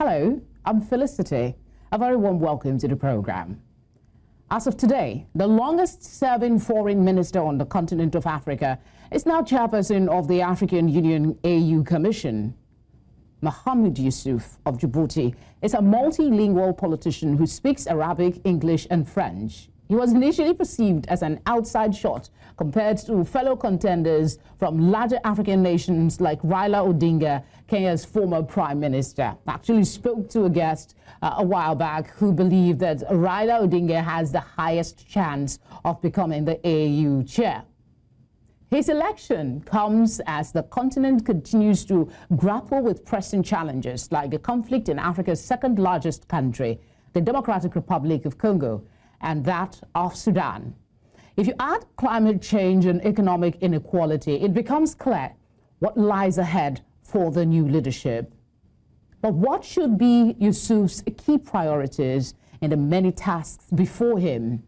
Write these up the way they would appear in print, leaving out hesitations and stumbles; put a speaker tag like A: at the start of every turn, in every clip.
A: Hello, I'm Felicity. A very warm welcome to the program. As of today, the longest-serving foreign minister on the continent of Africa is now chairperson of the African Union AU Commission. Mahamoud Youssouf of Djibouti is a multilingual politician who speaks Arabic, English, and French. He was initially perceived as an outside shot compared to fellow contenders from larger African nations like Raila Odinga, Kenya's former prime minister. I actually spoke to a guest a while back who believed that Raila Odinga has the highest chance of becoming the AU chair. His election comes as the continent continues to grapple with pressing challenges like the conflict in Africa's second largest country, the Democratic Republic of Congo, and that of Sudan. If you add climate change and economic inequality, it becomes clear what lies ahead for the new leadership. But what should be Youssouf's key priorities in the many tasks before him?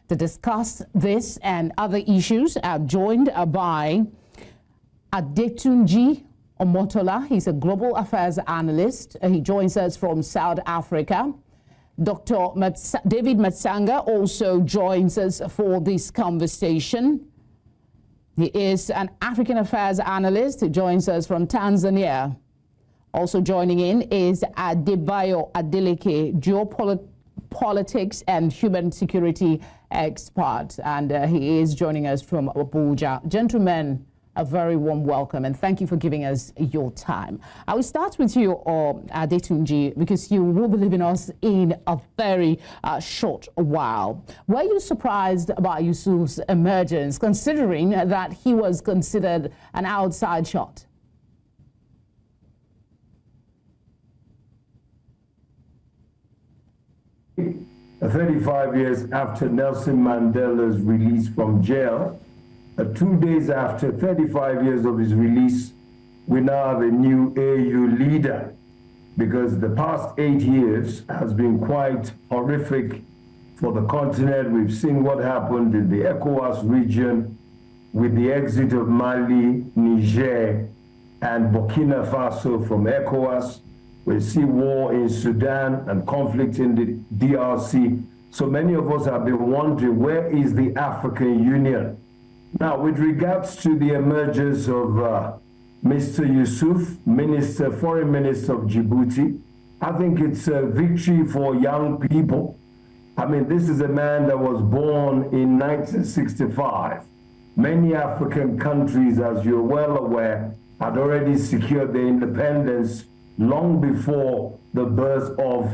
A: To discuss this and other issues, I'm joined by Adetunji Omotola. He's a global affairs analyst. He joins us from South Africa. Dr. David Matsanga also joins us for this conversation. He is an African affairs analyst. He joins us from Tanzania. Also joining in is Adebayo Adeleke, geopolitics and human security expert, and he is joining us from Abuja. Gentlemen, a very warm welcome, and thank you for giving us your time. I will start with you, Adetunji, because you will be leaving us in a very short while. Were you surprised about Youssouf's emergence, considering that he was considered an outside shot?
B: 35 years after Nelson Mandela's release from jail, 2 days after 35 years of his release, we now have a new AU leader, because the past 8 years has been quite horrific for the continent. We've seen what happened in the ECOWAS region with the exit of Mali, Niger, and Burkina Faso from ECOWAS. We see war in Sudan and conflict in the DRC. So many of us have been wondering, where is the African Union? Now, with regards to the emergence of Mr. Youssouf, Foreign Minister of Djibouti, I think it's a victory for young people. I mean, this is a man that was born in 1965. Many African countries, as you're well aware, had already secured their independence long before the birth of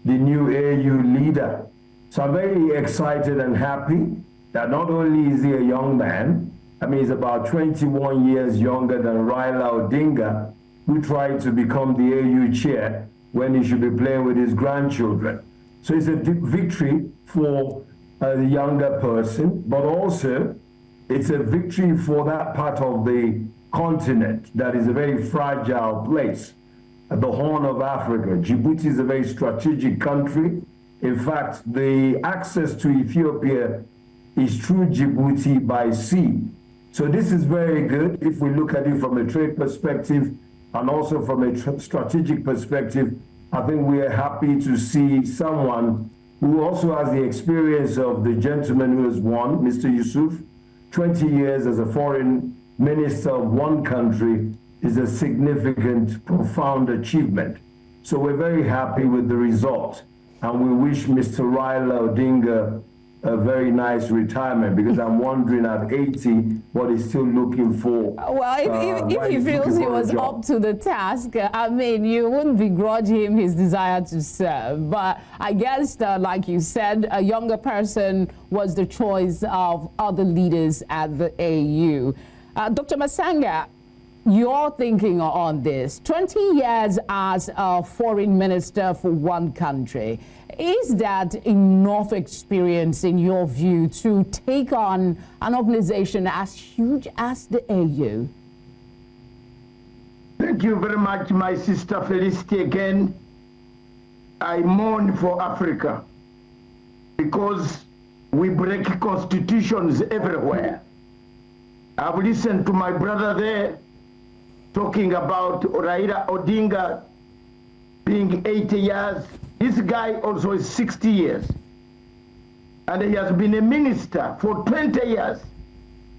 B: the new AU leader. So I'm very excited and happy that not only is he a young man, I mean, he's about 21 years younger than Raila Odinga, who tried to become the AU chair when he should be playing with his grandchildren. So it's a victory for the younger person, but also it's a victory for that part of the continent that is a very fragile place. At the Horn of Africa. Djibouti is a very strategic country. In fact, the access to Ethiopia is through Djibouti by sea. So this is very good if we look at it from a trade perspective and also from a strategic perspective. I think we are happy to see someone who also has the experience of the gentleman who has won, Mr. Youssouf. 20 years as a foreign minister of one country is a significant, profound achievement. So we're very happy with the result. And we wish Mr. Raila Odinga a very nice retirement, because I'm wondering at 80 what he's still looking for.
A: Well, if he feels he was up to the task, I mean, you wouldn't begrudge him his desire to serve. But I guess, like you said, a younger person was the choice of other leaders at the AU. Dr. Matsanga, your thinking on this, 20 years as a foreign minister for one country, is that enough experience in your view to take on an organization as huge as the AU?
C: Thank you very much, my sister Felicity. Again, I mourn for Africa because we break constitutions everywhere. I've listened to my brother there talking about Raila Odinga being 80 years. This guy also is 60 years. And he has been a minister for 20 years,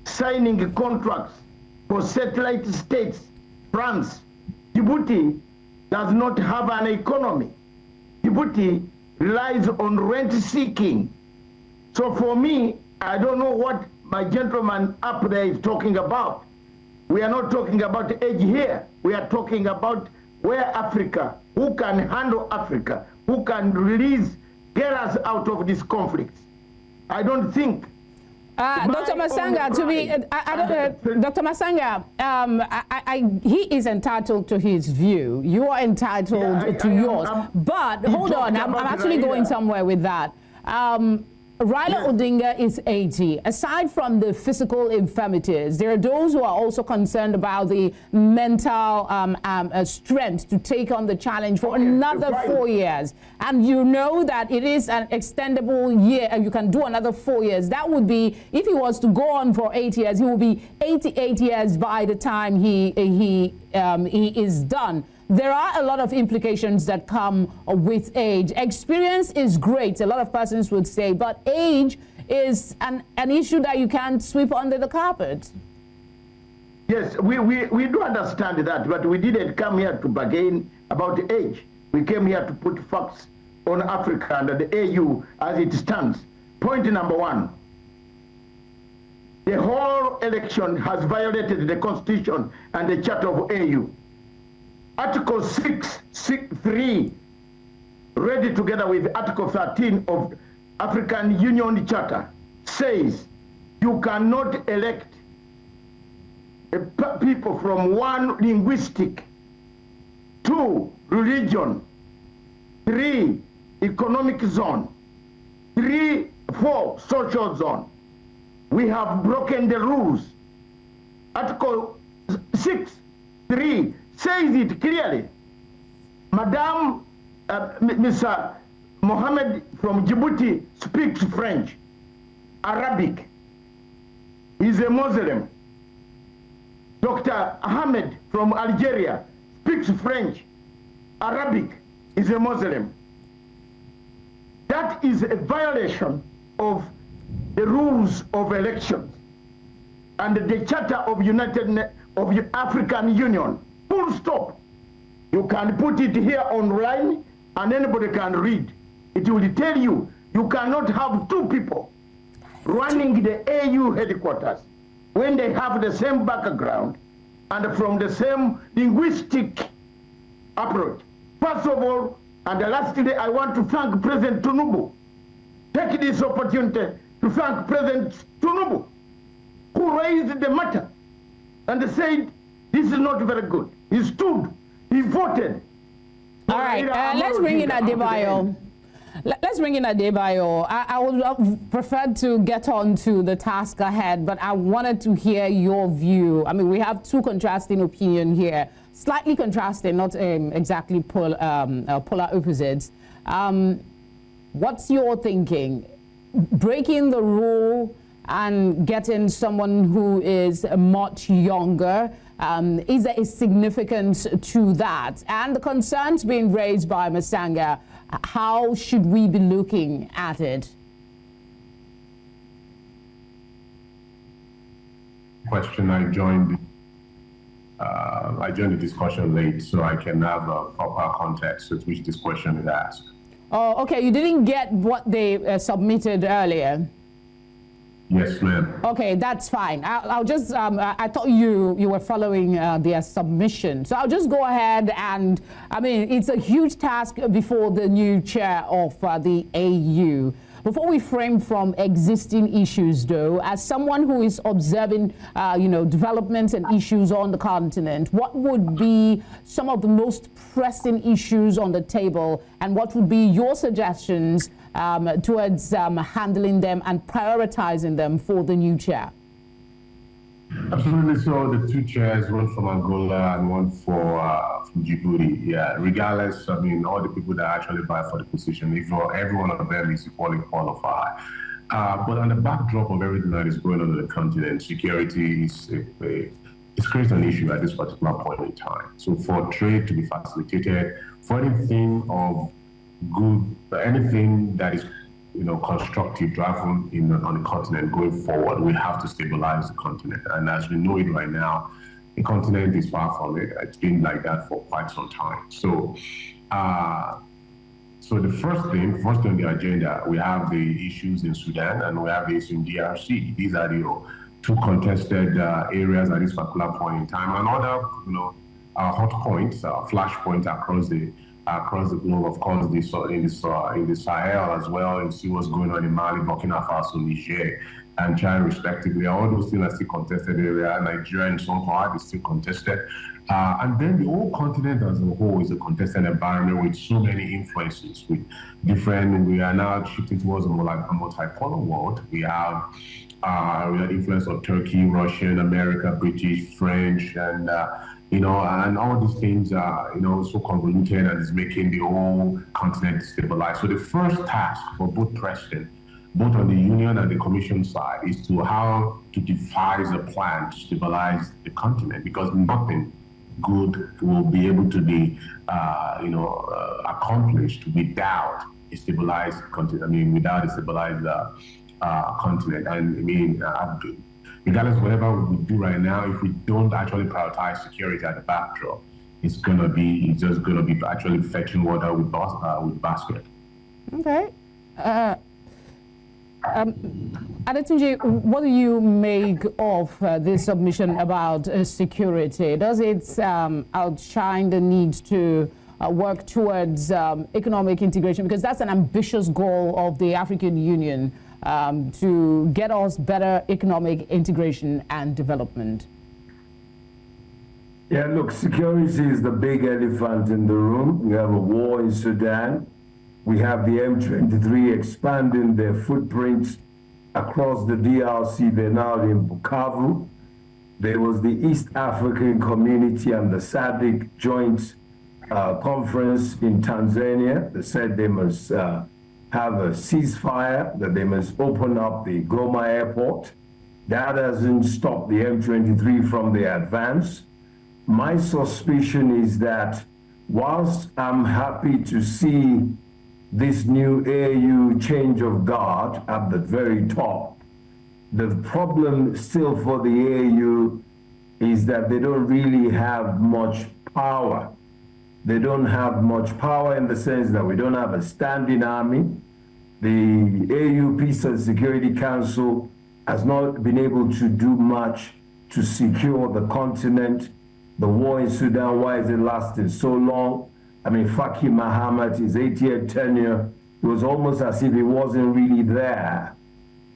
C: signing contracts for satellite states. France, Djibouti does not have an economy. Djibouti relies on rent seeking. So for me, I don't know what my gentleman up there is talking about. We are not talking about age here. We are talking about where Africa, who can handle Africa, who can get us out of this conflict. I don't think.
A: Dr. Matsanga, Dr. Matsanga, he is entitled to his view. You are entitled to yours. But hold on, I'm actually going somewhere with that. Raila Odinga is 80. Aside from the physical infirmities, there are those who are also concerned about the mental strength to take on the challenge for another 4 years. And you know that it is an extendable year, and you can do another 4 years. That would be, if he was to go on for 8 years, he will be 88 years by the time he is done. There are a lot of implications that come with age. Experience is great, a lot of persons would say, but age is an issue that you can't sweep under the carpet.
C: Yes, we do understand that, but we didn't come here to bargain about age. We came here to put facts on Africa and the AU as it stands. Point number one, the whole election has violated the Constitution and the Charter of AU. Article 6.3, read together with Article 13 of African Union Charter, says you cannot elect people from 1 linguistic, 2 religion, 3 economic zone, 4 social zone. We have broken the rules. Article 6.3 says it clearly. Madame, Mr. Mohammed from Djibouti speaks French, Arabic. He's a Muslim. Dr. Ahmed from Algeria speaks French, Arabic. He's a Muslim. That is a violation of the rules of elections and the Charter of of African Union. Full stop. You can put it here online and anybody can read. It will tell you you cannot have 2 people running the AU headquarters when they have the same background and from the same linguistic approach. First of all, and lastly, I want to thank President Tinubu. Take this opportunity to thank President Tinubu, who raised the matter and said, this is not very good. He stood, he voted.
A: All right, let's bring in Adebayo. Let's bring in Adebayo. I would prefer to get on to the task ahead, but I wanted to hear your view. I mean, we have 2 contrasting opinions here, slightly contrasting, not exactly polar opposites. What's your thinking? Breaking the rule and getting someone who is much younger, is there a significance to that? And the concerns being raised by Matsanga, how should we be looking at it?
D: Question, I joined the discussion late, so I can have a proper context with which this question is asked.
A: Oh, okay, you didn't get what they submitted earlier.
D: Yes, ma'am.
A: Okay, that's fine. I'll just, I thought you were following their submission. So I'll just go ahead and, I mean, it's a huge task before the new chair of the AU. Before we frame from existing issues, though, as someone who is observing, developments and issues on the continent, what would be some of the most pressing issues on the table, and what would be your suggestions towards handling them and prioritizing them for the new chair?
D: Absolutely. So the 2 chairs, one from Angola and one from Djibouti. Yeah, regardless, I mean, all the people that actually vie for the position, if every one of them is equally qualified. But on the backdrop of everything that is going on in the continent, security is it's creating an issue at this particular point in time. So for trade to be facilitated, for anything of good, anything that is constructive driving on the continent going forward, we have to stabilize the continent. And as we know it right now, the continent is far from it. It's been like that for quite some time. So, so the first thing on the agenda, we have the issues in Sudan and we have the issues in DRC. These are the two contested areas at this particular point in time. And other, hot points, flash points across the globe, of course, in the Sahel as well, and see what's going on in Mali, Burkina Faso, Niger, and Chad, respectively. All those things are still contested area. Nigeria and some part is still contested. And then the whole continent as a whole is a contested environment with so many influences, with different, we are now shifting towards a multipolar world. We have influence of Turkey, Russian, America, British, French, and and all these things are, so convoluted and is making the whole continent stabilize. So the first task for both presidents, both on the union and the commission side, is to how to devise a plan to stabilize the continent, because nothing good will be able to be, accomplished without a stabilized continent. Without a stabilized continent. And regardless of whatever we do right now, if we don't actually prioritize security at the backdrop, it's just gonna be actually fetching water with basket.
A: Okay. Adetunji, what do you make of this submission about security? Does it outshine the need to work towards economic integration? Because that's an ambitious goal of the African Union, to get us better economic integration and development.
B: Yeah, look, security is the big elephant in the room. We have a war in Sudan. We have the M23 expanding their footprints across the DRC. They're now in Bukavu. There was the East African Community and the SADC joint conference in Tanzania. They said they must have a ceasefire, that they must open up the Goma airport. That hasn't stopped the M23 from their advance. My suspicion is that whilst I'm happy to see this new AU change of guard at the very top, the problem still for the AU is that they don't really have much power. They don't have much power in the sense that we don't have a standing army. The AU Peace and Security Council has not been able to do much to secure the continent. The war in Sudan, why is it lasting so long? Faki Mahamat, his 8-year tenure, it was almost as if he wasn't really there.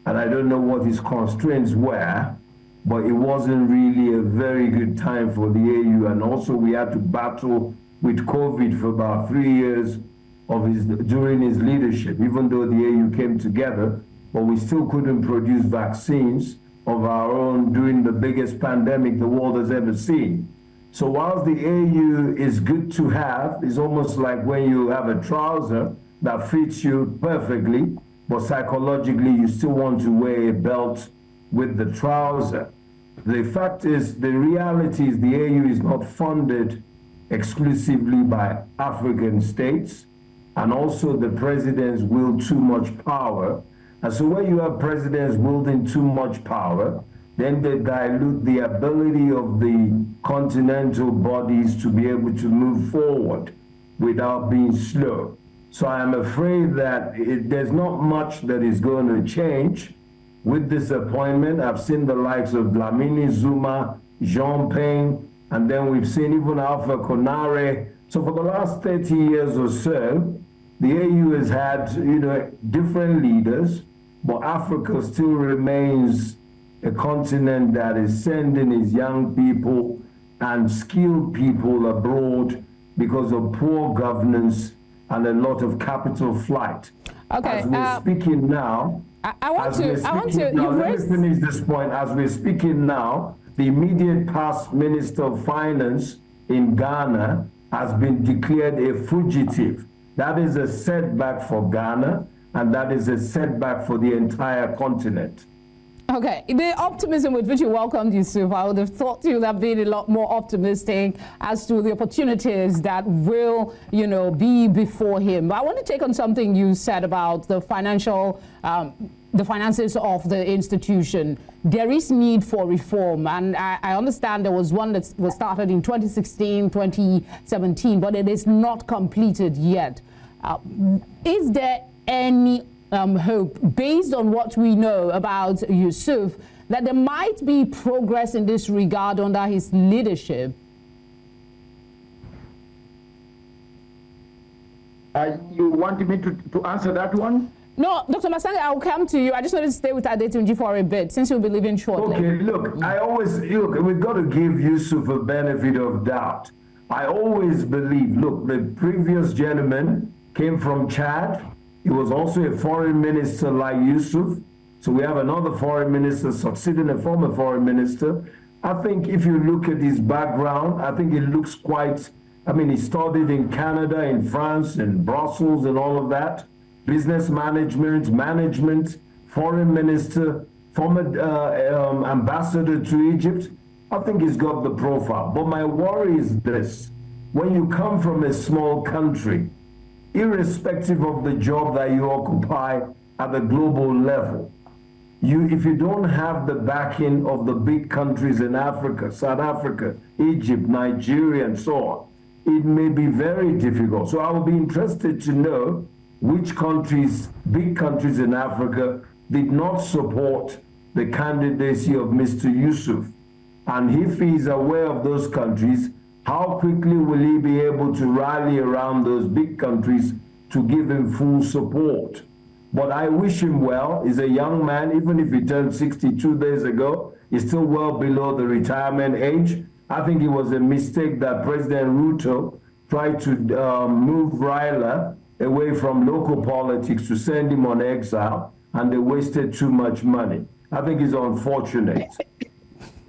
B: And I don't know what his constraints were, but it wasn't really a very good time for the AU. And also we had to battle with COVID for about 3 years during his leadership, even though the AU came together, but we still couldn't produce vaccines of our own during the biggest pandemic the world has ever seen. So whilst the AU is good to have, it's almost like when you have a trouser that fits you perfectly, but psychologically you still want to wear a belt with the trouser. The fact is, the reality is the AU is not funded exclusively by African states, and also the presidents wield too much power. And so when you have presidents wielding too much power, then they dilute the ability of the continental bodies to be able to move forward without being slow. So I'm afraid that there's not much that is going to change with this appointment. I've seen the likes of Dlamini Zuma, Jean Ping, and then we've seen even Alpha Konare. So for the last 30 years or so, the AU has had, different leaders, but Africa still remains a continent that is sending its young people and skilled people abroad because of poor governance and a lot of capital flight.
A: Okay.
B: As we're speaking now, let me finish this point. As we're speaking now, the immediate past Minister of Finance in Ghana has been declared a fugitive. That is a setback for Ghana, and that is a setback for the entire continent.
A: Okay, the optimism with which you welcomed Youssouf, I would have thought you would have been a lot more optimistic as to the opportunities that will, be before him. But I want to take on something you said about the the finances of the institution. There is need for reform, and I understand there was one that was started in 2016, 2017, but it is not completed yet. Is there any hope, based on what we know about Youssouf, that there might be progress in this regard under his leadership?
C: You want me to answer that one?
A: No, Dr. Matsanga, I'll come to you. I just wanted to stay with Adetunji for a bit, since you'll be leaving shortly.
B: Okay, look, we've got to give Youssouf a benefit of doubt. I always believe, look, the previous gentleman came from Chad. He was also a foreign minister like Youssouf. So we have another foreign minister succeeding a former foreign minister. I think if you look at his background, I think it looks quite, he studied in Canada, in France, in Brussels and all of that. Business management, foreign minister, former ambassador to Egypt. I think he's got the profile. But my worry is this: when you come from a small country, irrespective of the job that you occupy at the global level, if you don't have the backing of the big countries in Africa, South Africa, Egypt, Nigeria, and so on, it may be very difficult. So I will be interested to know which countries, big countries in Africa, did not support the candidacy of Mr. Youssouf. And if he's aware of those countries, how quickly will he be able to rally around those big countries to give him full support? But I wish him well. He's a young man. Even if he turned 62 days ago, he's still well below the retirement age. I think it was a mistake that President Ruto tried to move Raila away from local politics to send him on exile, and they wasted too much money. I think it's unfortunate.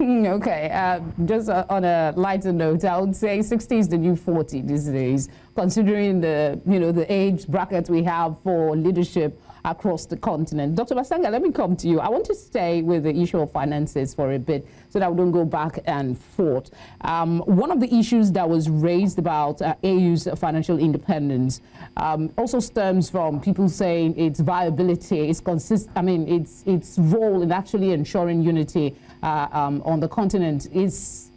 A: Okay, just on a lighter note, I would say 60 is the new 40 these days, considering the age bracket we have for leadership across the continent. Dr. Matsanga, let me come to you. I want to stay with the issue of finances for a bit so that we don't go back and forth. One of the issues that was raised about AU's financial independence also stems from people saying its viability, its role in actually ensuring unity on the continent is,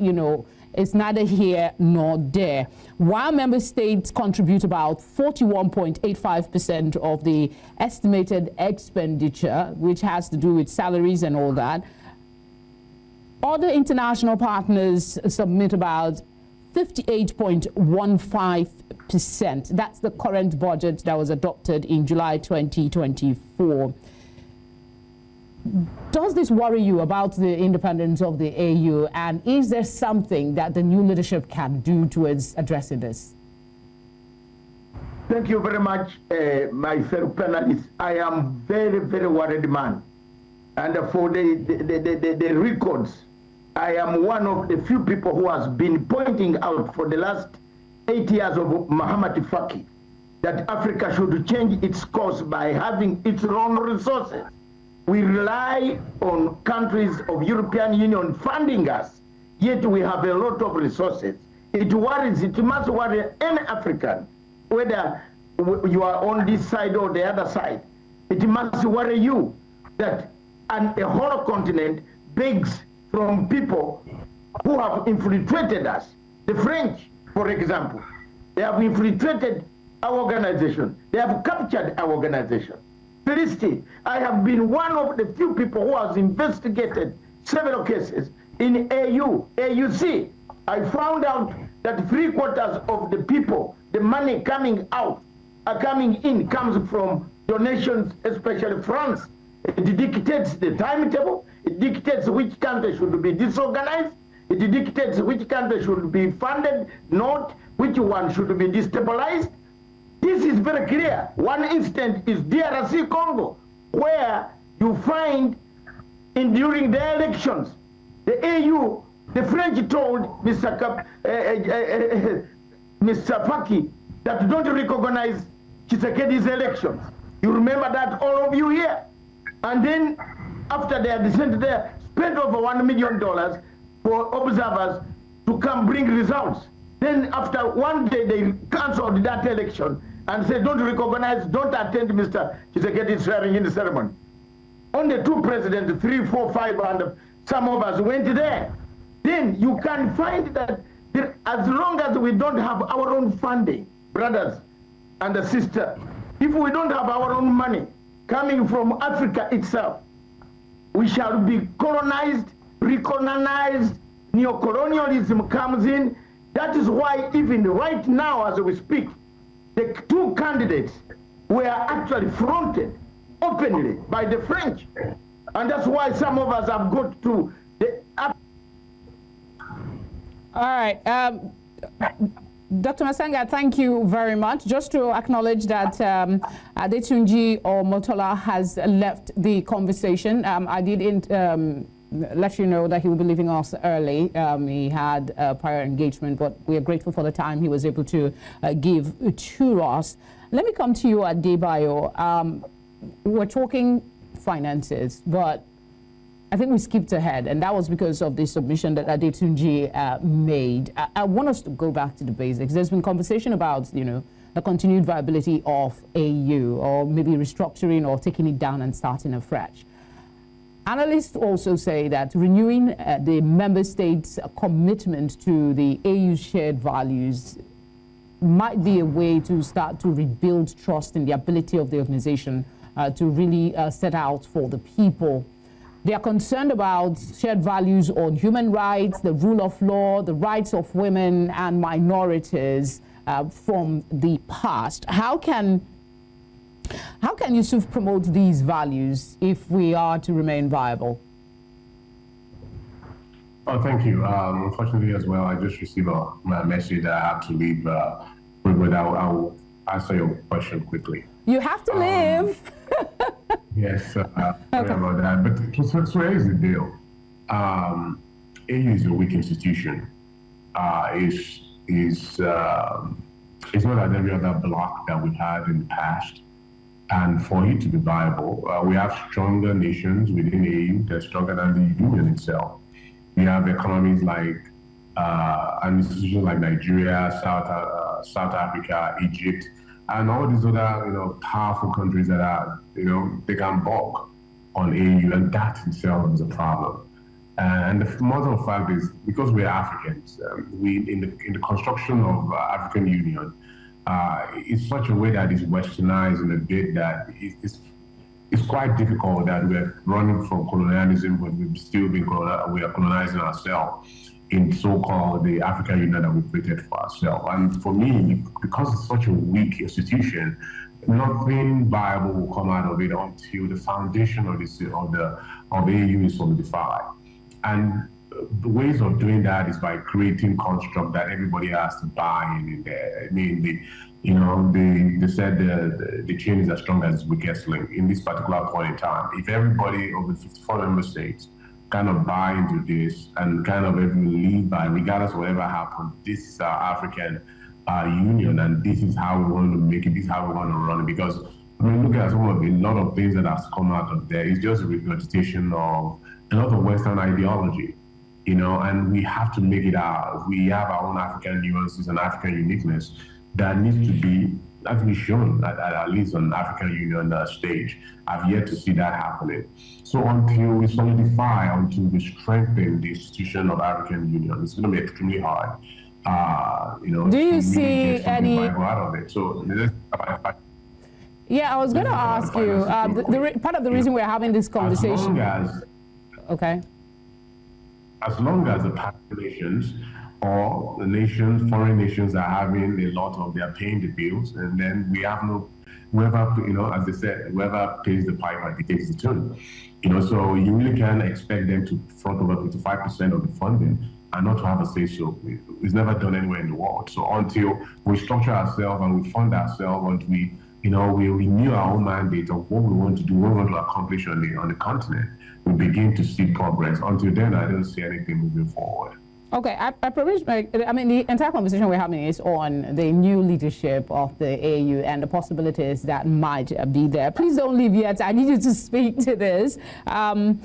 A: it's neither here nor there. While member states contribute about 41.85% of the estimated expenditure, which has to do with salaries and all that, other international partners submit about 58.15%. That's the current budget that was adopted in July 2024. Does this worry you about the independence of the AU, and is there something that the new leadership can do towards addressing this?
C: Thank you very much, my fellow panelists. I am very, very worried man. And for the records, I am one of the few people who has been pointing out for the last 8 years of Muhammad Faki that Africa should change its course by having its own resources. We rely on countries of European Union funding us, yet we have a lot of resources. It worries, it must worry any African, whether you are on this side or the other side. It must worry you that a whole continent begs from people who have infiltrated us. The French, for example, they have infiltrated our organization. They have captured our organization. Felicity, I have been one of the few people who has investigated several cases in AUC. I found out that 3/4 of the people, the money coming in comes from donations, especially France. It dictates the timetable. It dictates which country should be disorganized. It dictates which country should be funded, not which one should be destabilized. This is very clear. One instance is DRC Congo, where you find during the elections, the AU, the French told Mr. Faki that don't recognize Tshisekedi's elections. You remember that, all of you here? And then after they had sent there, spent over $1 million for observers to come bring results. Then after one day, they cancelled that election and said, don't recognize, don't attend Mr. Tshisekedi's swearing in the ceremony. Only 2 presidents, 3, 4, 5, and some of us went there. Then you can find that as long as we don't have our own funding, brothers and sisters, if we don't have our own money coming from Africa itself, we shall be colonized, recolonized, neocolonialism comes in. That is why even right now as we speak, the 2 candidates were actually fronted openly by the French. And that's why some of us have got to the...
A: All right. Dr. Matsanga, thank you very much. Just to acknowledge that Adetunji Omotola has left the conversation. I did let you know that he will be leaving us early. He had prior engagement, but we are grateful for the time he was able to give to us. Let me come to you, Adebayo. We're talking finances, but I think we skipped ahead, and that was because of the submission that Adetunji made. I want us to go back to the basics. There's been conversation about, the continued viability of AU, or maybe restructuring or taking it down and starting afresh. Analysts also say that renewing the member states' commitment to the AU's shared values might be a way to start to rebuild trust in the ability of the organization to really set out for the people. They are concerned about shared values on human rights, the rule of law, the rights of women and minorities from the past. How can Youssouf promote these values if we are to remain viable?
D: Oh, thank you. Unfortunately, as well, I just received a message that I have to leave, but I will answer your question quickly.
A: You have to leave.
D: Yes, sorry about that. But so here's the deal. AU is a weak institution. It's not like every other bloc that we've had in the past. And for it to be viable, we have stronger nations within AU that are stronger than the Union itself. We have economies like and institutions like Nigeria, South Africa, Egypt, and all these other powerful countries that are they can bulk on AU, and that itself is a problem. And the modern fact is, because we are Africans, we in the construction of African Union, it's such a way that is westernized in a bit that it's quite difficult that we're running from colonialism, but we've still been we are colonizing ourselves in so-called the African Union that we created for ourselves. And for me, because it's such a weak institution, nothing viable will come out of it until the foundation of the AU is solidified. And the ways of doing that is by creating construct that everybody has to buy in there. I mean, they said the chain is as strong as its weakest link in this particular point in time. If everybody of the 54 member states kind of buy into this and kind of lead by, regardless of whatever happens, this is our African Union, and this is how we want to make it, this is how we want to run it. Because I mean, look at some of a lot of things that has come out of there. It's just a regurgitation of a lot of Western ideology, and we have to make it ours. We have our own African nuances and African uniqueness that needs to be shown at least on African Union stage. I've yet to see that happening. So until we solidify, until we strengthen the institution of African Union, it's going to be extremely hard.
A: Do you see any
D: out of it? So
A: yeah, I was going to ask you. Part of the reason we're having this conversation.
D: As long as the populations or the nations, foreign nations are having a lot of, they're paying the bills, and then we have whoever, as they said, whoever pays the piper takes the tune. So you really can't expect them to front over 55% of the funding and not to have a say-so. It's never done anywhere in the world. So until we structure ourselves and we fund ourselves, and we renew our own mandate of what we want to do, what we want to accomplish on the continent, we begin to see progress. Until then, I don't see anything moving forward.
A: Okay, I promise. I mean, the entire conversation we're having is on the new leadership of the AU and the possibilities that might be there. Please don't leave yet. I need you to speak to this. You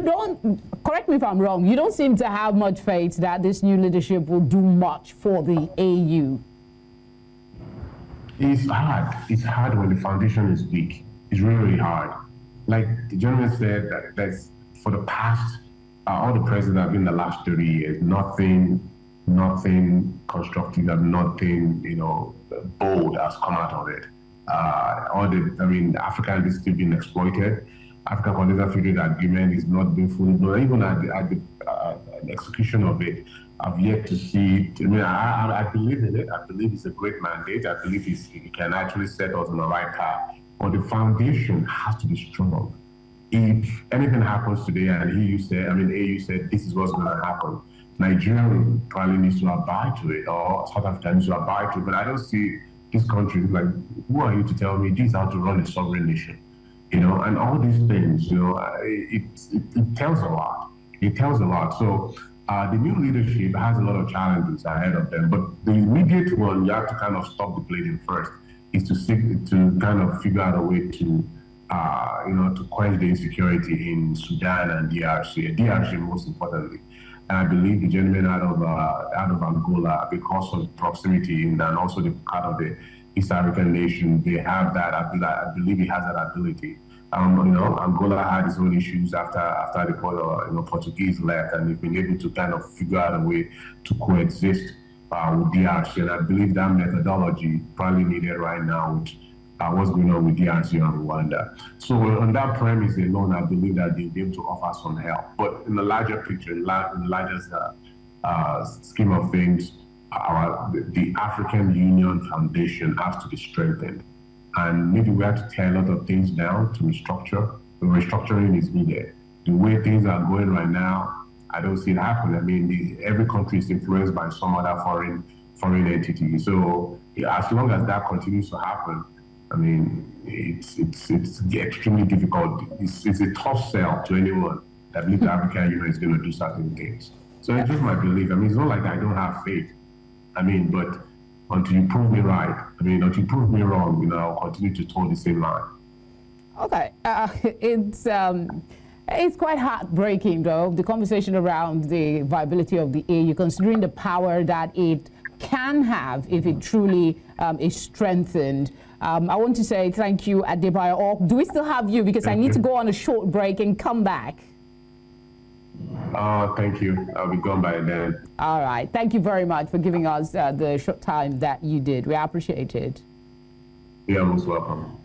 A: don't, correct me if I'm wrong, you don't seem to have much faith that this new leadership will do much for the AU.
D: It's hard. It's hard when the foundation is weak. It's really, really hard. Like the gentleman said, that's for the past, all the presidents have been in the last 30 years, nothing constructive and nothing, bold has come out of it. Africa is still being exploited. African Continental Free Agreement is not being fully done. Even at the execution of it, I've yet to see it. I mean, I believe in it. I believe it's a great mandate. I believe it can actually set us on the right path. But the foundation has to be strong. If anything happens today, and AU said this is what's going to happen, Nigeria probably needs to abide to it, or South Africa needs to abide to it. But I don't see this country like, who are you to tell me this is how to run a sovereign nation? And all these things, it tells a lot. It tells a lot. So the new leadership has a lot of challenges ahead of them. But the immediate one, you have to kind of stop the bleeding first, is to kind of figure out a way to quench the insecurity in Sudan and DRC. DRC most importantly. And I believe the gentleman out of Angola, because of proximity and also the part of the East African nation, they have that. I believe he has that ability. Angola had its own issues after the Portuguese left, and they've been able to kind of figure out a way to coexist with DRC. And I believe that methodology probably needed right now, which what's going on with DRC and Rwanda. So on that premise alone, I believe that they'll be able to offer some help. But in the larger picture, in the largest scheme of things, the African Union Foundation has to be strengthened. And maybe we have to tear a lot of things down to restructure. The restructuring is needed. The way things are going right now, I don't see it happen. I mean, every country is influenced by some other foreign entity. So as long as that continues to happen, I mean, it's extremely difficult. It's a tough sell to anyone that believes the African Union is going to do certain things. So it's just my belief. I mean, it's not like I don't have faith. I mean, but until you prove me right, until you prove me wrong, I'll continue to toe the same line.
A: Okay, it's quite heartbreaking, though, the conversation around the viability of the AU, considering the power that it can have if it truly is strengthened. I want to say thank you, Adebayo. Do we still have you? Because I need to go on a short break and come back.
D: Thank you. I'll be gone by then.
A: All right. Thank you very much for giving us the short time that you did. We appreciate it.
D: You're most welcome.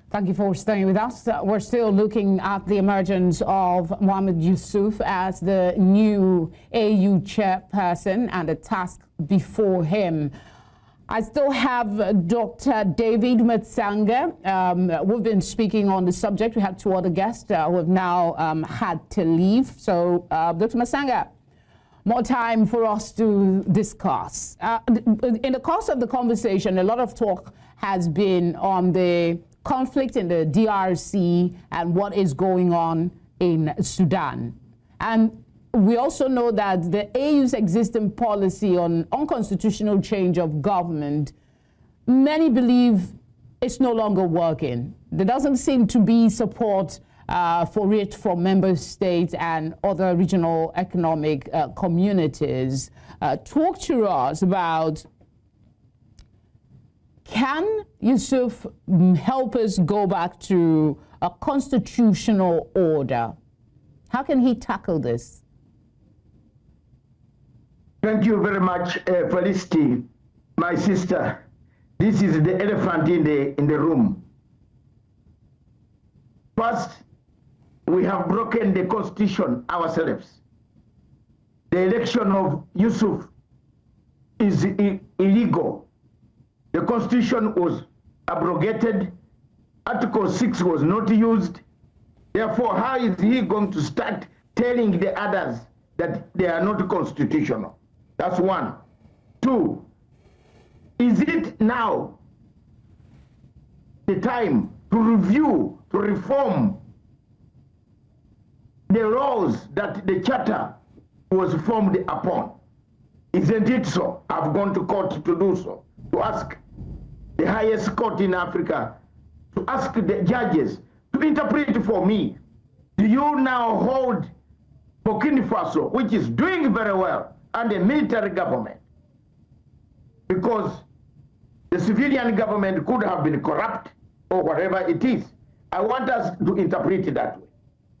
A: Thank you for staying with us. We're still looking at the emergence of Mahamoud Youssouf as the new AU chairperson and the task before him. I still have Dr. David Matsanga. We've been speaking on the subject. We had two other guests who have now had to leave. So, Dr. Matsanga, more time for us to discuss. In the course of the conversation, a lot of talk has been on the conflict in the DRC and what is going on in Sudan. And we also know that the AU's existing policy on unconstitutional change of government, many believe it's no longer working. There doesn't seem to be support for it from member states and other regional economic communities. Talk to us about, can Youssouf help us go back to a constitutional order? How can he tackle this?
C: Thank you very much, Felicity, my sister. This is the elephant in the room. First, we have broken the constitution ourselves. The election of Youssouf is illegal. The constitution was abrogated. Article 6 was not used. Therefore, how is he going to start telling the others that they are not constitutional? That's one. Two, is it now the time to review, to reform the laws that the Charter was formed upon. Isn't it so? I've gone to court to do so, to ask the highest court in Africa, to ask the judges to interpret for me. Do you now hold Burkina Faso, which is doing very well, and a military government? Because the civilian government could have been corrupt or whatever it is. I want us to interpret it that way.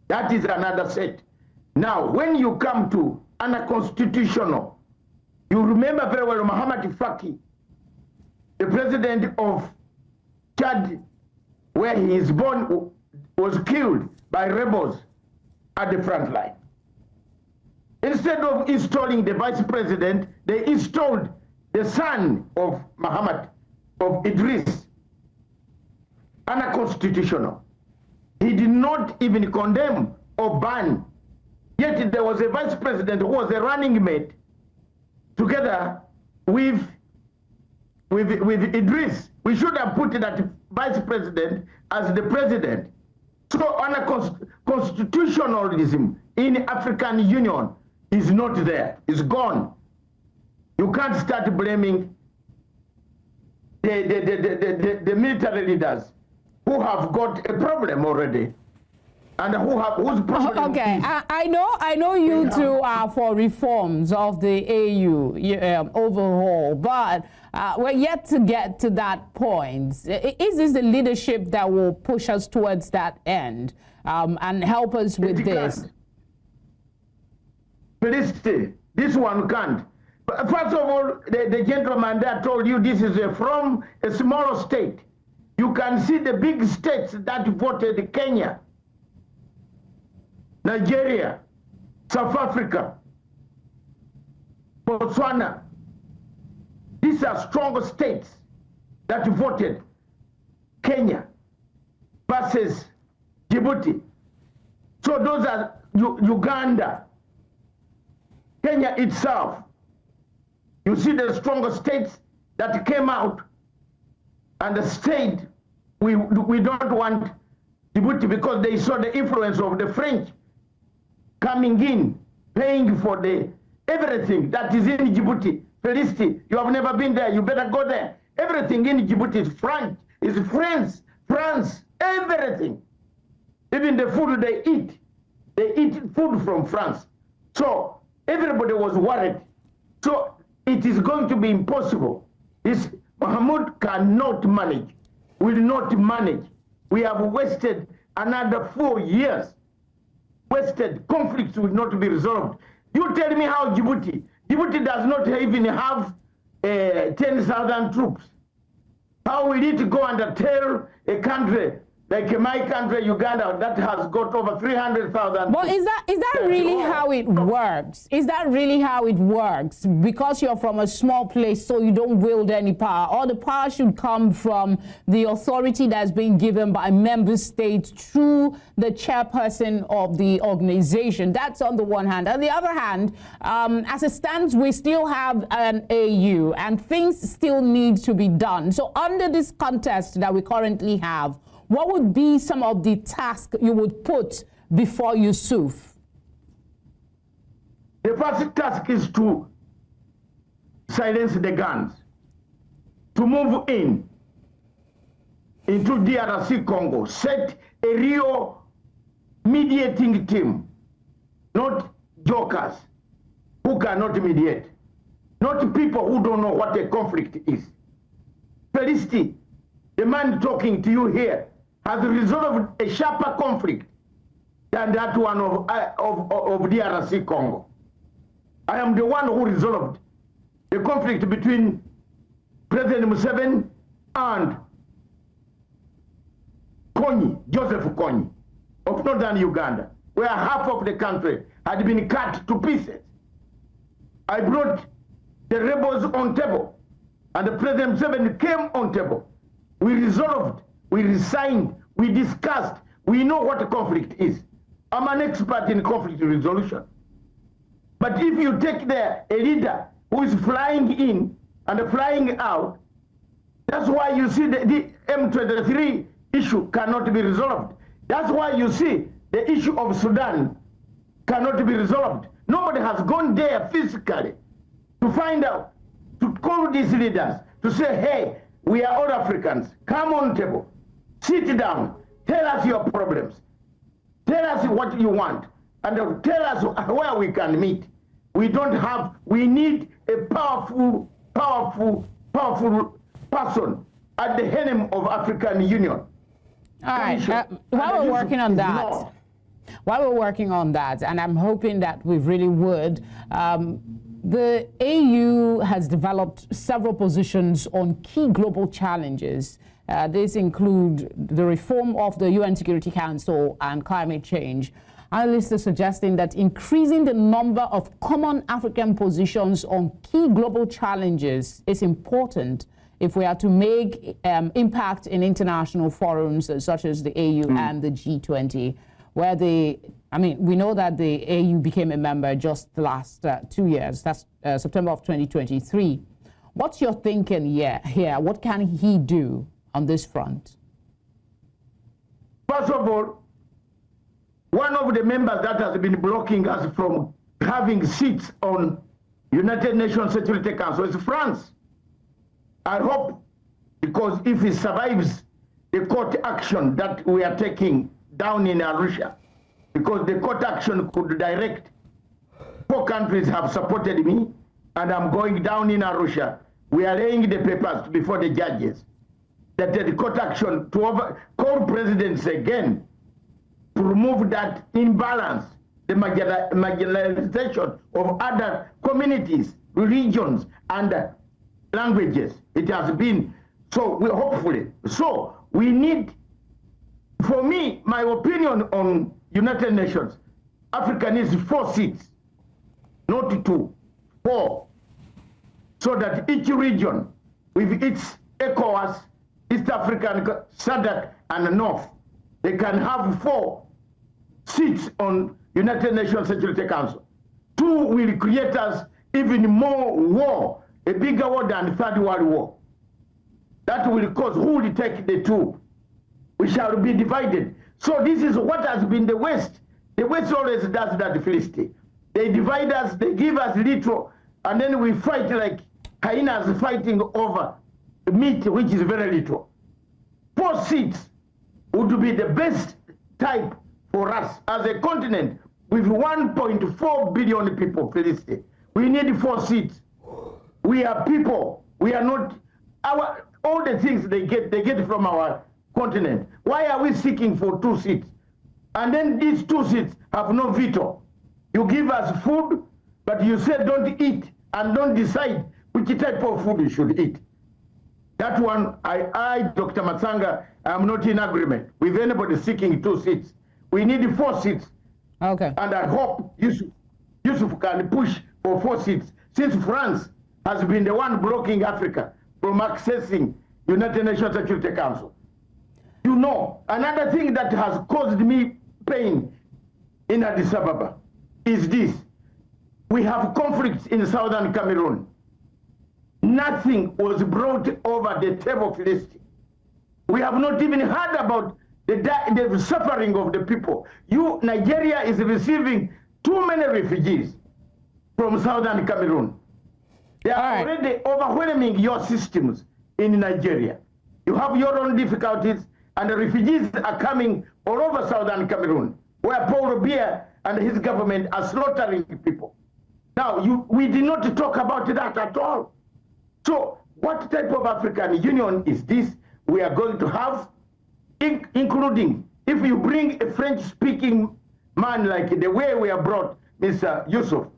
C: That is another set. Now, when you come to unconstitutional, you remember very well Mohamed Faki, the president of Chad, where he is born, was killed by rebels at the front line. Instead of installing the vice president, they installed the son of Mohammed, of Idris, unconstitutional. He did not even condemn or ban. Yet there was a vice president who was a running mate together with Idris. We should have put that vice president as the president. So constitutionalism in African Union is not there, it's gone. You can't start blaming the military leaders who have got a problem already. And whose problem
A: okay,
C: is,
A: I know you two are for reforms of the AU overhaul, but we're yet to get to that point. Is this the leadership that will push us towards that end and help us with this?
C: This one can't. But first of all, the gentleman there told you this is from a smaller state. You can see the big states that voted: Kenya, Nigeria, South Africa, Botswana. These are strong states that voted Kenya versus Djibouti. So those are Uganda, Kenya itself. You see the stronger states that came out and stayed. We don't want Djibouti because they saw the influence of the French coming in, paying for the everything that is in Djibouti. Felicity, you have never been there, you better go there. Everything in Djibouti is French, France, everything. Even the food they eat food from France. So everybody was worried. So it is going to be impossible. This Mahamoud cannot manage, will not manage. We have wasted another 4 years. Wasted, conflicts will not be resolved. You tell me how Djibouti does not even have 10,000 troops. How will it go and tell a country like my country, Uganda, that has got over 300,000.
A: Well, is that really how it works? Is that really how it works? Because you're from a small place, so you don't wield any power, or the power should come from the authority that's been given by member states through the chairperson of the organization. That's on the one hand. On the other hand, as it stands, we still have an AU, and things still need to be done. So under this contest that we currently have, what would be some of the tasks you would put before Youssouf?
C: The first task is to silence the guns, to move into DRC Congo, set a real mediating team, not jokers who cannot mediate, not people who don't know what a conflict is. Felicity, the man talking to you here, has resolved a sharper conflict than that one of DRC Congo. I am the one who resolved the conflict between President Museveni and Joseph Kony of northern Uganda, where half of the country had been cut to pieces. I brought the rebels on table, and the President Museveni came on table. We resolved, we resigned, we discussed, we know what a conflict is. I'm an expert in conflict resolution. But if you take a leader who is flying in and flying out, that's why you see the M23 issue cannot be resolved. That's why you see the issue of Sudan cannot be resolved, Nobody has gone there physically to find out, to call these leaders, to say, hey, we are all Africans, come on table, sit down, tell us your problems, tell us what you want, and tell us where we can meet. We need a powerful person at the helm of African Union.
A: All right, while we're working on that, and I'm hoping that we really would, the AU has developed several positions on key global challenges. These include the reform of the UN Security Council and climate change. Analysts are suggesting that increasing the number of common African positions on key global challenges is important if we are to make impact in international forums such as the AU and the G20, where we know that the AU became a member just the last 2 years. That's September of 2023. What's your thinking here? What can he do on this front?
C: First of all, one of the members that has been blocking us from having seats on United Nations Security Council is France. I hope, because if it survives the court action that we are taking down in Arusha, because the court action could direct, 4 countries have supported me, and I'm going down in Arusha. We are laying the papers before the judges that the court action to call presidents again to remove that imbalance, the marginalization of other communities, religions, and languages. It has been, so we need, for me, my opinion on United Nations, Africa needs 4 seats, not 2, 4, so that each region with its ECOWAS, East African, SADC, and North, they can have 4 seats on United Nations Security Council. 2 will create us even more war, a bigger war than the Third World War. That will cause, who will take the 2? We shall be divided. So this is what has been the West. The West always does that, Felicity. They divide us, they give us little, and then we fight like hyenas fighting over meat, which is very little. 4 seats would be the best type for us as a continent with 1.4 billion people, Felicity. We need 4 seats. We are people. We are not, all the things they get from our continent. Why are we seeking for 2 seats? And then these 2 seats have no veto. You give us food, but you say don't eat and don't decide which type of food you should eat. That one, I, Dr. Matsanga, am not in agreement with anybody seeking 2 seats. We need 4 seats.
A: Okay.
C: And I hope Youssouf can push for 4 seats, since France has been the one blocking Africa from accessing United Nations Security Council. You know, another thing that has caused me pain in Addis Ababa is this. We have conflicts in southern Cameroon. Nothing was brought over the table, Felicity. We have not even heard about the suffering of the people. Nigeria is receiving too many refugees from southern Cameroon. They are already overwhelming your systems in Nigeria. You have your own difficulties, and the refugees are coming all over southern Cameroon, where Paul Biya and his government are slaughtering people. Now, we did not talk about that at all. So, what type of African Union is this we are going to have, including if you bring a French-speaking man like the way we have brought Mr. Youssouf?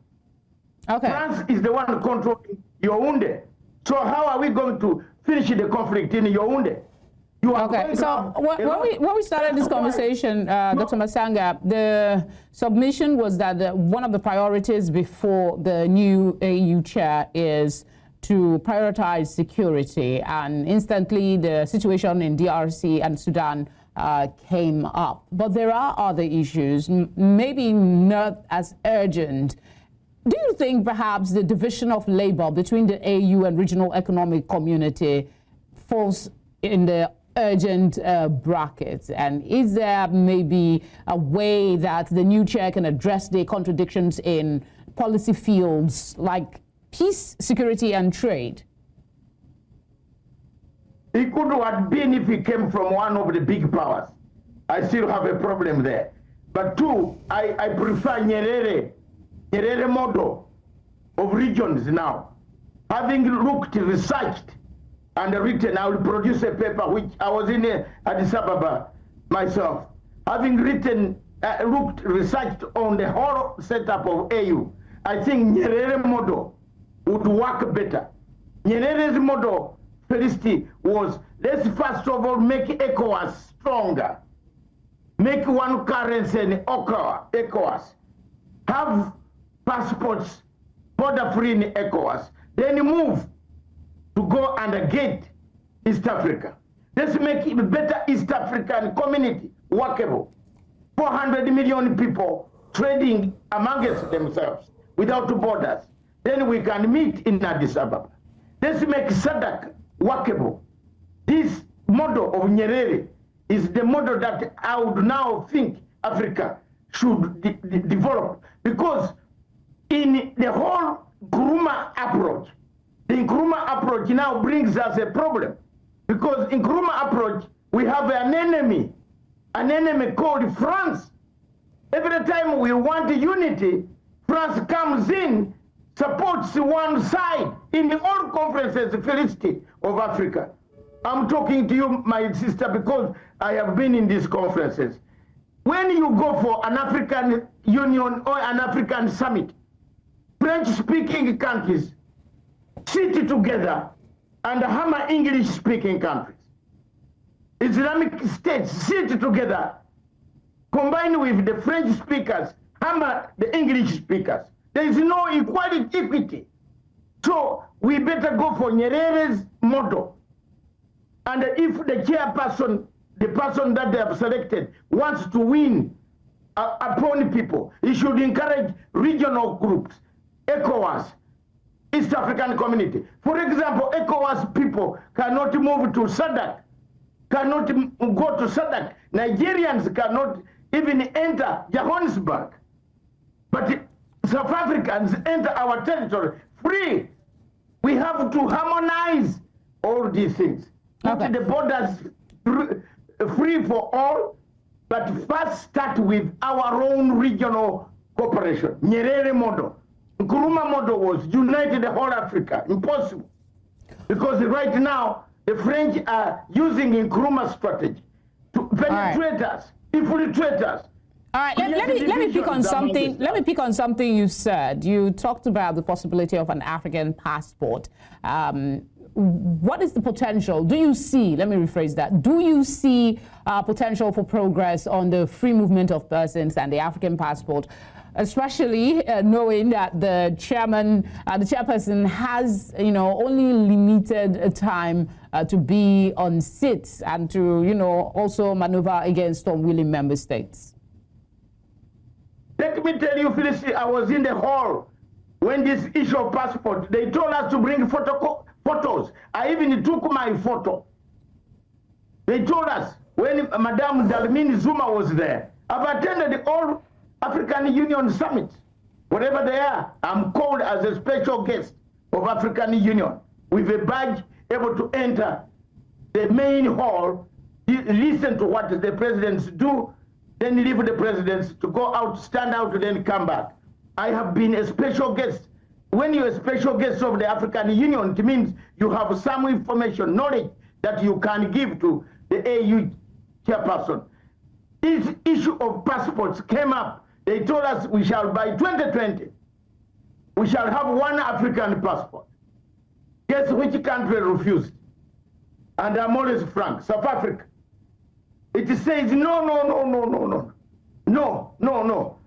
C: Okay. France is the one controlling Yaoundé. So how are we going to finish the conflict in Yaoundé?
A: Okay, so when we started this conversation, Dr. Matsanga, the submission was that one of the priorities before the new AU chair is to prioritize security, and instantly the situation in DRC and Sudan came up. But there are other issues, maybe not as urgent. Do you think perhaps the division of labor between the AU and regional economic community falls in the urgent bracket? And is there maybe a way that the new chair can address the contradictions in policy fields like peace, security, and trade?
C: It could have been if he came from one of the big powers. I still have a problem there. But two, I prefer Nyerere model of regions now. Having looked, researched, and written, I will produce a paper which I was in Addis Ababa myself. Having written, looked, researched on the whole setup of AU, I think Nyerere model would work better. Nyerere's model, Felicity, was let's first of all make ECOWAS stronger. Make one currency in ECOWAS. Have passports border-free in ECOWAS. Then move to go and get East Africa. Let's make it a better East African community workable. 400 million people trading amongst themselves without borders. Then we can meet in Addis Ababa. Let's make SADC workable. This model of Nyerere is the model that I would now think Africa should develop, because in the whole Nkrumah approach, the Nkrumah approach now brings us a problem, because in Nkrumah approach we have an enemy called France. Every time we want unity, France comes in, supports one side in all conferences, Felicity, of Africa. I'm talking to you, my sister, because I have been in these conferences. When you go for an African Union or an African summit, French-speaking countries sit together and hammer English-speaking countries. Islamic states sit together, combined with the French speakers, hammer the English speakers. There is no equity. So we better go for Nyerere's model. And if the chairperson, the person that they have selected, wants to win upon people, he should encourage regional groups, ECOWAS, East African Community. For example, ECOWAS people cannot move to SADC, cannot go to SADC. Nigerians cannot even enter Johannesburg. But South Africans enter our territory free. We have to harmonize all these things. Put the borders free for all, but first start with our own regional cooperation. Nyerere model. Nkrumah model was united the whole Africa. Impossible. Because right now, the French are using Nkrumah strategy to penetrate us, infiltrate us.
A: All right, let me pick on something. Let me pick on something you said. You talked about the possibility of an African passport. What is the potential? Do you see, let me rephrase that, do you see potential for progress on the free movement of persons and the African passport, especially knowing that the chairperson has, only limited time to be on seats and to, also maneuver against unwilling member states?
C: Let me tell you, Felicity, I was in the hall when this issue of passport, they told us to bring photos. I even took my photo. They told us when Madame Dlamini Zuma was there. I've attended all African Union summits, whatever they are. I'm called as a special guest of African Union with a badge, able to enter the main hall, listen to what the presidents do, then leave the presidents to go out, stand out, then come back. I have been a special guest. When you're a special guest of the African Union, it means you have some information, knowledge that you can give to the AU chairperson. This issue of passports came up. They told us we shall, by 2020, we shall have one African passport. Guess which country refused? And I'm always frank, South Africa. It says, no.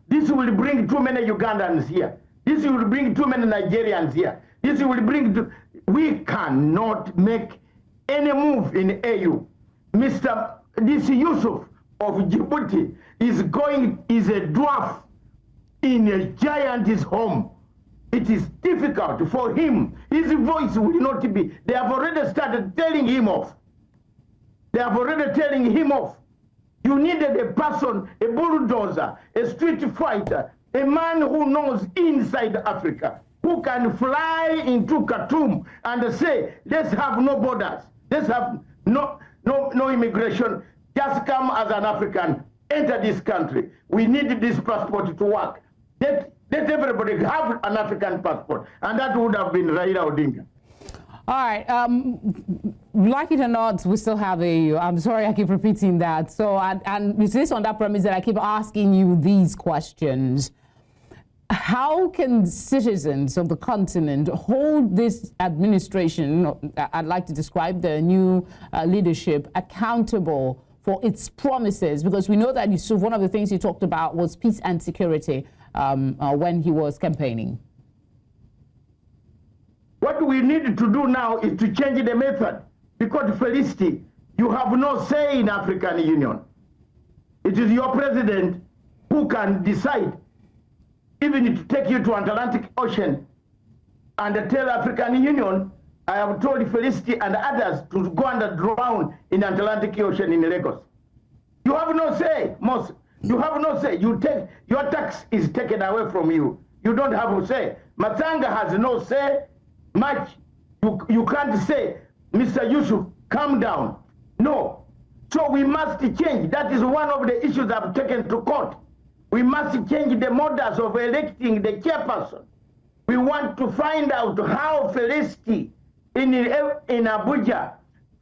C: This will bring too many Ugandans here. This will bring too many Nigerians here. This will bring, we cannot make any move in AU. This Youssouf of Djibouti is a dwarf in a giant's home. It is difficult for him. His voice will not be, they have already started telling him off. They have already telling him off. You needed a person, a bulldozer, a street fighter, a man who knows inside Africa, who can fly into Khartoum and say, let's have no borders, let's have no immigration, just come as an African, enter this country. We need this passport to work. Let everybody have an African passport, and that would have been Raila Odinga.
A: All right, like it or not, we still have AU. I'm sorry I keep repeating that. So, and it's this on that premise that I keep asking you these questions. How can citizens of the continent hold this administration, I'd like to describe the new leadership, accountable for its promises? Because we know that Youssouf, one of the things he talked about was peace and security when he was campaigning.
C: What we need to do now is to change the method, because Felicity, you have no say in African Union. It is your president who can decide even to take you to Atlantic Ocean and tell African Union, I have told Felicity and others to go and drown in Atlantic Ocean in Lagos. You have no say, Moses. You have no say. You take, your tax is taken away from you. You don't have a say. Matsanga has no say. Much. You can't say, Mr. Youssouf, calm down. No. So we must change. That is one of the issues I've taken to court. We must change the models of electing the chairperson. We want to find out how Felicity in Abuja,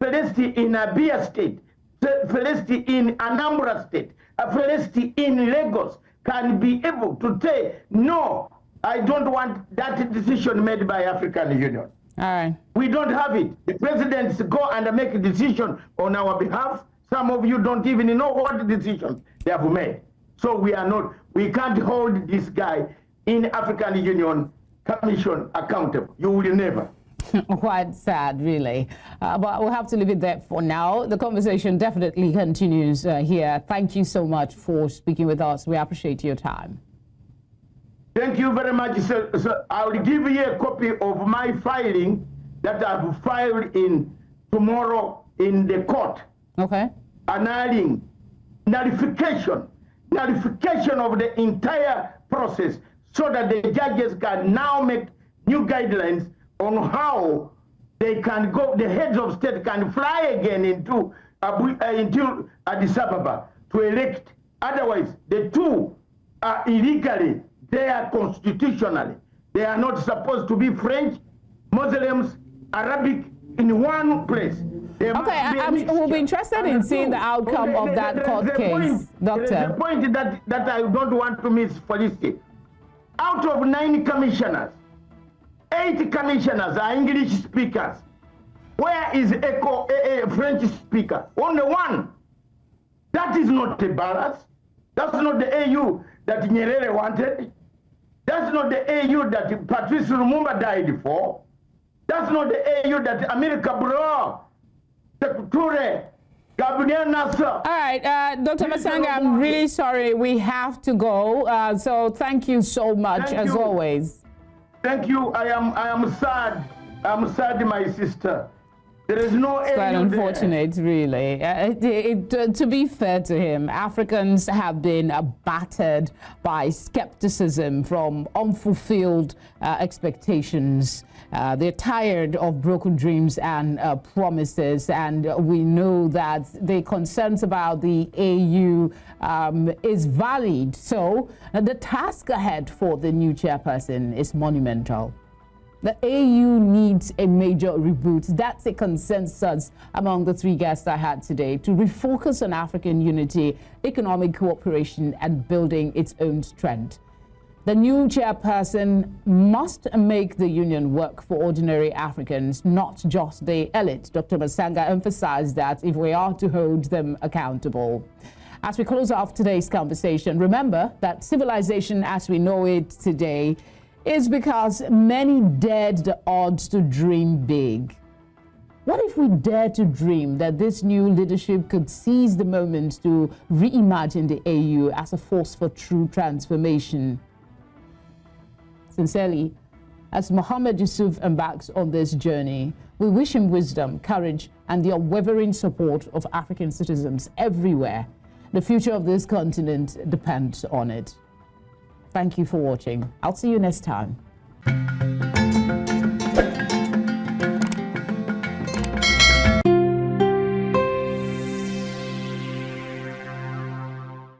C: Felicity in Abia State, Felicity in Anambra State, Felicity in Lagos can be able to say, no, I don't want that decision made by African Union.
A: All right.
C: We don't have it. The presidents go and make a decision on our behalf. Some of you don't even know what decisions they have made. So we can't hold this guy in African Union Commission accountable. You will never.
A: Quite sad, really. But we'll have to leave it there for now. The conversation definitely continues here. Thank you so much for speaking with us. We appreciate your time.
C: Thank you very much, sir. So I will give you a copy of my filing that I've filed in tomorrow in the court.
A: Okay.
C: Annulling nullification of the entire process so that the judges can now make new guidelines on how they can go, the heads of state can fly again into Addis Ababa to elect. Otherwise, the two are illegally, they are constitutionally. They are not supposed to be French, Muslims, Arabic in one place.
A: Okay, we'll be interested in seeing the outcome of that court case, Doctor.
C: The point that I don't want to miss, Felicity. Out of 9 commissioners, 8 commissioners are English speakers. Where is a French speaker? Only one. That is not a balance. That's not the AU that Nyerere wanted. That's not the AU that Patrice Lumumba died for. That's not the AU that America brought. Ture, Gabriel Nasser.
A: All right, Dr. Matsanga, I'm really sorry. We have to go. So thank you so much, as always.
C: Thank you. I am sad. I'm sad, my sister. There is no
A: it's quite unfortunate, really. To be fair to him, Africans have been battered by skepticism from unfulfilled expectations. They're tired of broken dreams and promises, and we know that the concerns about the AU is valid. So the task ahead for the new chairperson is monumental. The AU needs a major reboot. That's a consensus among the 3 guests I had today, to refocus on African unity, economic cooperation, and building its own strength. The new chairperson must make the union work for ordinary Africans, not just the elite. Dr. Matsanga emphasized that if we are to hold them accountable. As we close off today's conversation, remember that civilization as we know it today is because many dared the odds to dream big. What if we dare to dream that this new leadership could seize the moment to reimagine the AU as a force for true transformation? Sincerely, as Mahamoud Youssouf embarks on this journey, we wish him wisdom, courage, and the unwavering support of African citizens everywhere. The future of this continent depends on it. Thank you for watching. I'll see you next time.